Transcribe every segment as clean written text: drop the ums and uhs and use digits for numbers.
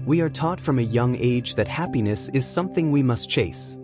We are taught from a young age that happiness is something we must chase.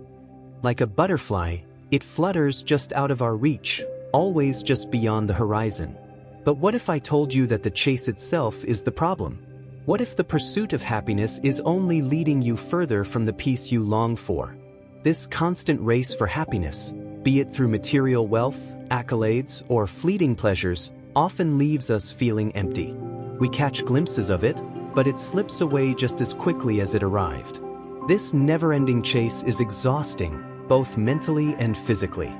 Like a butterfly, it flutters just out of our reach, always just beyond the horizon. But what if I told you that the chase itself is the problem? What if the pursuit of happiness is only leading you further from the peace you long for? This constant race for happiness, be it through material wealth, accolades, or fleeting pleasures, often leaves us feeling empty. We catch glimpses of it, but it slips away just as quickly as it arrived. This never-ending chase is exhausting, both mentally and physically.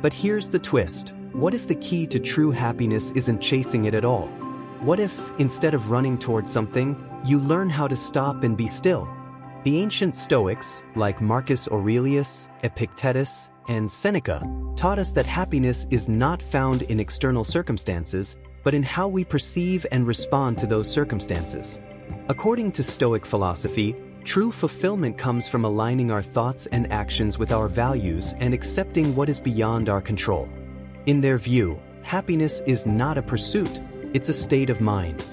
But here's the twist. What if the key to true happiness isn't chasing it at all? What if, instead of running towards something, you learn how to stop and be still? The ancient Stoics, like Marcus Aurelius, Epictetus, and Seneca, taught us that happiness is not found in external circumstances, but in how we perceive and respond to those circumstances. According to Stoic philosophy, true fulfillment comes from aligning our thoughts and actions with our values and accepting what is beyond our control. In their view, happiness is not a pursuit, it's a state of mind.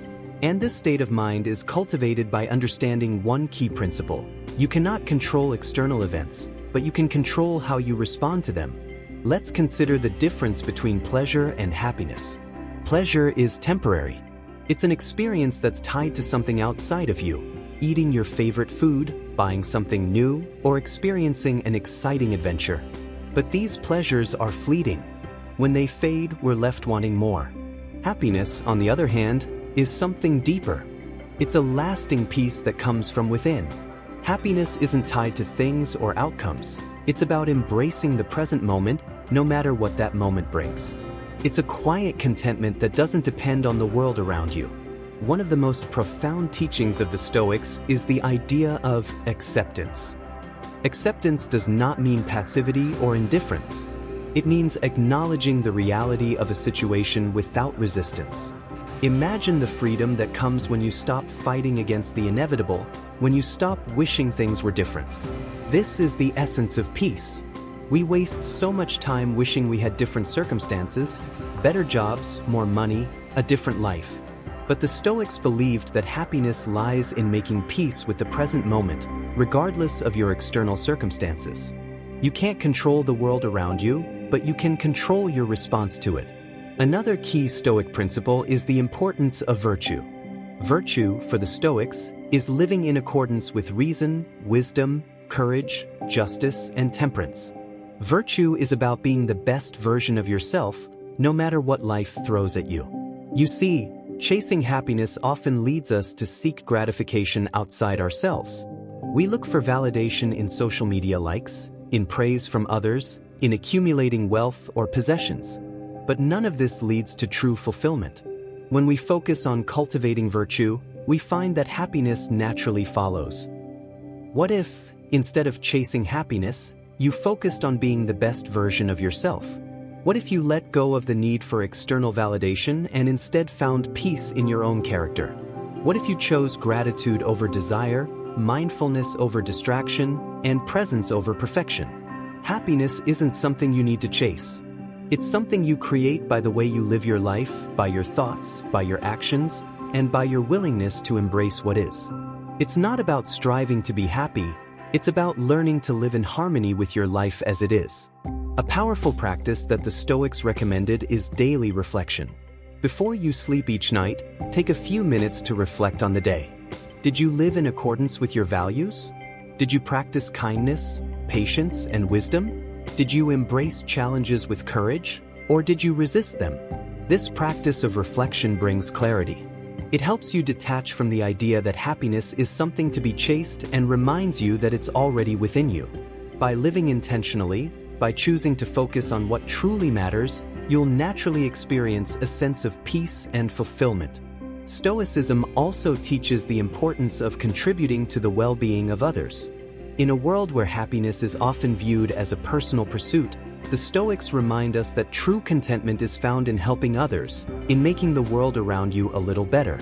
And this state of mind is cultivated by understanding one key principle. You cannot control external events, but you can control how you respond to them. Let's consider the difference between pleasure and happiness. Pleasure is temporary. It's an experience that's tied to something outside of you, eating your favorite food, buying something new, or experiencing an exciting adventure. But these pleasures are fleeting. When they fade, we're left wanting more. Happiness, on the other hand, is something deeper. It's a lasting peace that comes from within. Happiness isn't tied to things or outcomes. It's about embracing the present moment, no matter what that moment brings. It's a quiet contentment that doesn't depend on the world around you. One of the most profound teachings of the Stoics is the idea of acceptance. Acceptance does not mean passivity or indifference. It means acknowledging the reality of a situation without resistance. Imagine the freedom that comes when you stop fighting against the inevitable, when you stop wishing things were different. This is the essence of peace. We waste so much time wishing we had different circumstances, better jobs, more money, a different life. But the Stoics believed that happiness lies in making peace with the present moment, regardless of your external circumstances. You can't control the world around you, but you can control your response to it. Another key Stoic principle is the importance of virtue. Virtue, for the Stoics, is living in accordance with reason, wisdom, courage, justice, and temperance. Virtue is about being the best version of yourself, no matter what life throws at you. You see, chasing happiness often leads us to seek gratification outside ourselves. We look for validation in social media likes, in praise from others, in accumulating wealth or possessions. But none of this leads to true fulfillment. When we focus on cultivating virtue, we find that happiness naturally follows. What if, instead of chasing happiness, you focused on being the best version of yourself? What if you let go of the need for external validation and instead found peace in your own character? What if you chose gratitude over desire, mindfulness over distraction, and presence over perfection? Happiness isn't something you need to chase. It's something you create by the way you live your life, by your thoughts, by your actions, and by your willingness to embrace what is. It's not about striving to be happy, it's about learning to live in harmony with your life as it is. A powerful practice that the Stoics recommended is daily reflection. Before you sleep each night, take a few minutes to reflect on the day. Did you live in accordance with your values? Did you practice kindness, patience, and wisdom? Did you embrace challenges with courage, or did you resist them? This practice of reflection brings clarity. It helps you detach from the idea that happiness is something to be chased and reminds you that it's already within you. By living intentionally, by choosing to focus on what truly matters, you'll naturally experience a sense of peace and fulfillment. Stoicism also teaches the importance of contributing to the well-being of others. In a world where happiness is often viewed as a personal pursuit, the Stoics remind us that true contentment is found in helping others, in making the world around you a little better.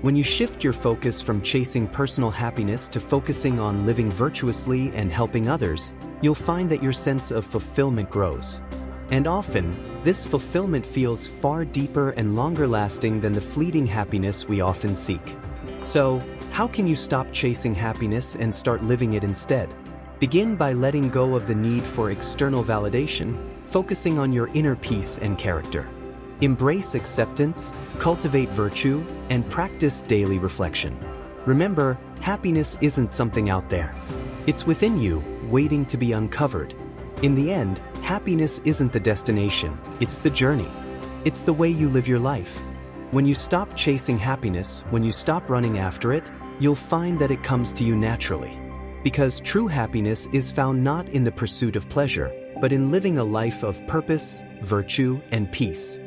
When you shift your focus from chasing personal happiness to focusing on living virtuously and helping others, you'll find that your sense of fulfillment grows. And often, this fulfillment feels far deeper and longer lasting than the fleeting happiness we often seek. So, how can you stop chasing happiness and start living it instead? Begin by letting go of the need for external validation, focusing on your inner peace and character. Embrace acceptance, cultivate virtue, and practice daily reflection. Remember, happiness isn't something out there. It's within you, waiting to be uncovered. In the end, happiness isn't the destination, it's the journey. It's the way you live your life. When you stop chasing happiness, when you stop running after it, you'll find that it comes to you naturally. Because true happiness is found not in the pursuit of pleasure, but in living a life of purpose, virtue, and peace.